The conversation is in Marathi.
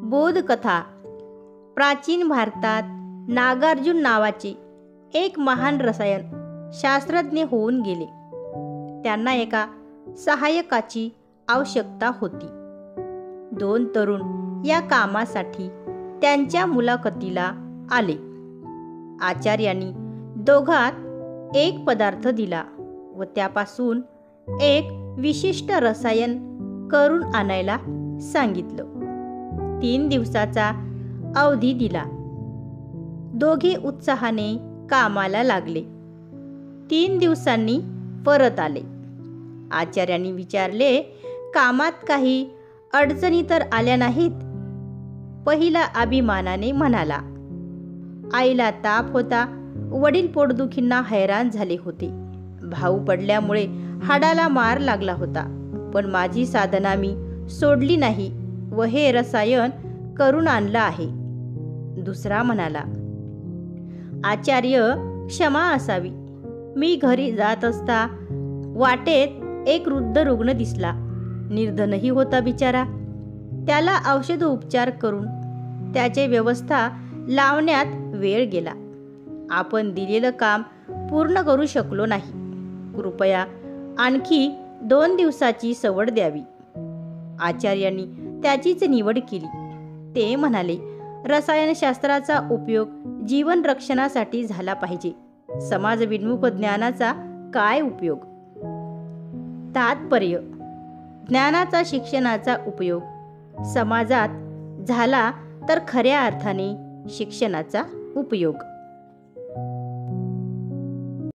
बोधकथा. प्राचीन भारतात नागार्जुन नावाचे एक महान रसायन शास्त्रज्ञ होऊन गेले. त्यांना एका सहाय्यकाची आवश्यकता होती. 2 तरुण या कामासाठी त्यांच्या मुलाखतीला आले. आचार्यांनी दोघात एक पदार्थ दिला व त्यापासून एक विशिष्ट रसायन करून आणायला सांगितलं. 3 दिवसाचा अवधी दिला. दोघे उत्साहाने कामाला लागले. 3 दिवसांनी परत आले. आचार्यांनी विचारले, कामात काही अडचणी तर आल्या नाहीत? पहिला अभिमानाने म्हणाला, आईला ताप होता, वडील पोटदुखींना हैराण झाले होते, भाऊ पडल्यामुळे हाडाला मार लागला होता, पण माझी साधना मी सोडली नाही व हे रसायन करून आणलं आहे. दुसरा म्हणाला, आचार्य क्षमा असावी, मी घरी जात असता वाटेत एक वृद्ध रुग्ण दिसला. निर्धनही होता बिचारा. त्याला औषध उपचार करून त्याची व्यवस्था लावण्यात वेळ गेला. आपण दिलेलं काम पूर्ण करू शकलो नाही. कृपया आणखी 2 दिवसाची सवड द्यावी. आचार्यांनी त्याचीच निवड केली. ते म्हणाले, रसायनशास्त्राचा उपयोग जीवन रक्षणासाठी झाला पाहिजे. समाजविन्मुख ज्ञानाचा काय उपयोग? तात्पर्य: ज्ञानाचा शिक्षणाचा उपयोग समाजात झाला तर खऱ्या अर्थाने शिक्षणाचा उपयोग.